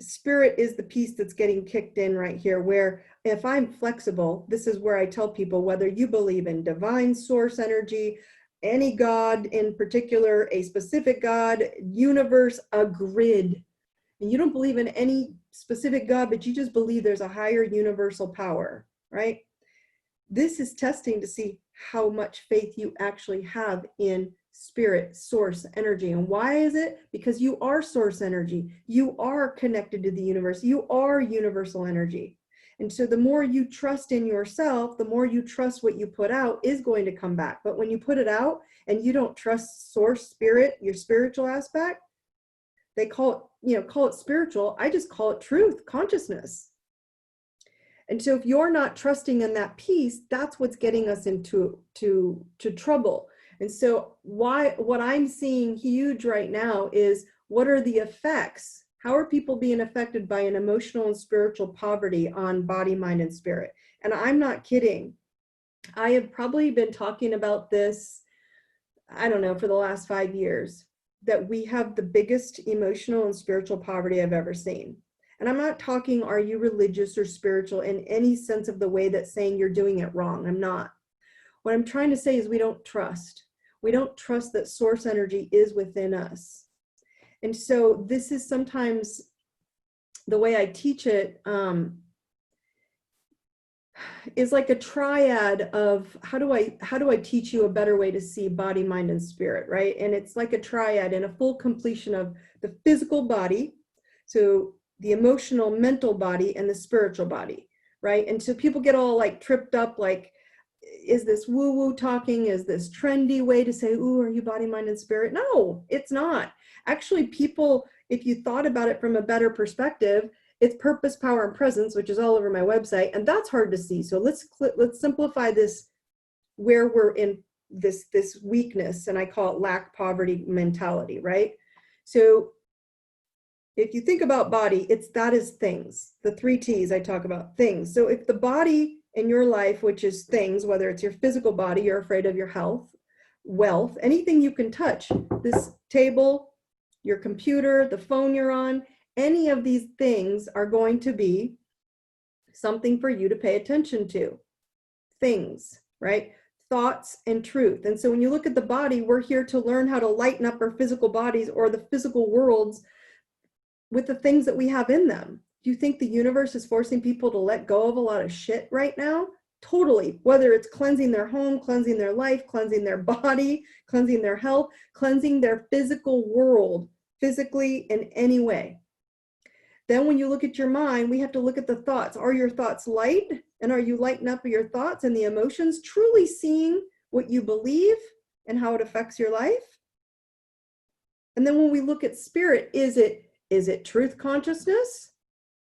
spirit is the piece that's getting kicked in right here, where if I'm flexible, this is where I tell people, whether you believe in divine source energy, any God in particular, a specific God, universe, a grid, and you don't believe in any specific God, but you just believe there's a higher universal power, right? This is testing to see how much faith you actually have in spirit, source energy. And why is it? Because you are source energy. You are connected to the universe. You are universal energy. And so the more you trust in yourself, the more you trust what you put out is going to come back. But when you put it out and you don't trust source, spirit, your spiritual aspect, they call it spiritual. I just call it truth, consciousness. And so if you're not trusting in that piece, that's what's getting us into trouble. And so what I'm seeing huge right now is, what are the effects? How are people being affected by an emotional and spiritual poverty on body, mind, and spirit? And I'm not kidding. I have probably been talking about this, I don't know, for the last 5 years, that we have the biggest emotional and spiritual poverty I've ever seen. And I'm not talking, are you religious or spiritual in any sense of the way that's saying you're doing it wrong. I'm not. What I'm trying to say is we don't trust. We don't trust that source energy is within us. And so this is sometimes the way I teach it, is like a triad of how do I teach you a better way to see body, mind, and spirit, right? And it's like a triad and a full completion of the physical body, so the emotional, mental body, and the spiritual body, right? And so people get all like tripped up, like, is this woo-woo talking? Is this trendy way to say, ooh, are you body, mind, and spirit? No, it's not. Actually, people, if you thought about it from a better perspective, it's purpose, power, and presence, which is all over my website, and that's hard to see. So let's simplify this, where we're in this weakness, and I call it lack, poverty mentality, right? So if you think about body, that is things. The 3 T's I talk about, things. So if the body in your life, which is things, whether it's your physical body, you're afraid of your health, wealth, anything you can touch, this table, your computer, the phone you're on, any of these things are going to be something for you to pay attention to. Things, right? Thoughts and truth. And so when you look at the body, we're here to learn how to lighten up our physical bodies or the physical worlds with the things that we have in them. Do you think the universe is forcing people to let go of a lot of shit right now? Totally. Whether it's cleansing their home, cleansing their life, cleansing their body, cleansing their health, cleansing their physical world, physically in any way. Then when you look at your mind, we have to look at the thoughts. Are your thoughts light? And are you lighting up your thoughts and the emotions, truly seeing what you believe and how it affects your life? And then when we look at spirit, is it truth consciousness?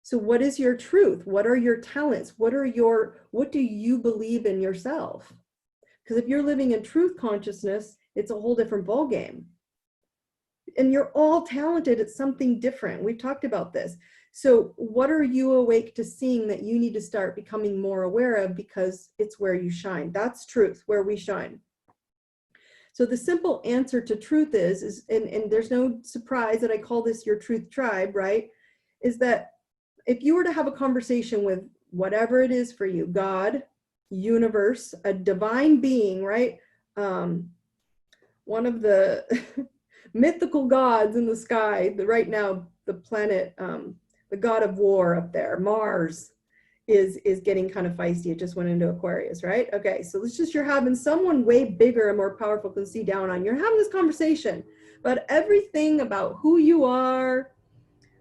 So what is your truth? What are your talents? What do you believe in yourself? Because if you're living in truth consciousness, it's a whole different ballgame. And you're all talented at something different. We've talked about this. So what are you awake to seeing that you need to start becoming more aware of, because it's where you shine. That's truth, where we shine. So the simple answer to truth is and there's no surprise that I call this your truth tribe, right? Is that if you were to have a conversation with whatever it is for you, God, universe, a divine being, right? One of the mythical gods in the sky, right now, the planet, the god of war up there, Mars, is getting kind of feisty. It just went into Aquarius, right? Okay, so it's just, you're having someone way bigger and more powerful can see down on you. You're having this conversation about everything about who you are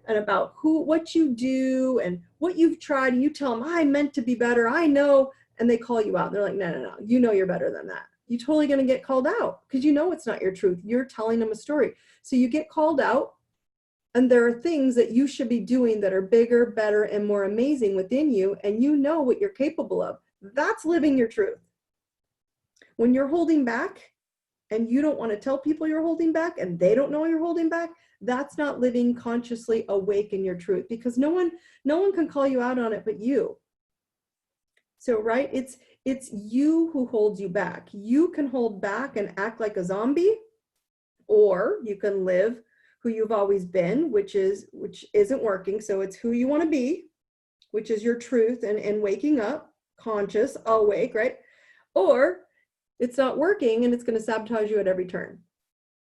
and about what you do and what you've tried. And you tell them, I meant to be better, I know, and they call you out. They're like, no, you know you're better than that. You're totally going to get called out because you know it's not your truth. You're telling them a story. So you get called out, and there are things that you should be doing that are bigger, better, and more amazing within you, and you know what you're capable of. That's living your truth. When you're holding back and you don't want to tell people you're holding back and they don't know you're holding back, that's not living consciously awake in your truth, because no one can call you out on it but you. So, right, it's you who holds you back. You can hold back and act like a zombie, or you can live who you've always been, which isn't working. So it's who you want to be, which is your truth and waking up, conscious, awake, right? Or it's not working and it's going to sabotage you at every turn.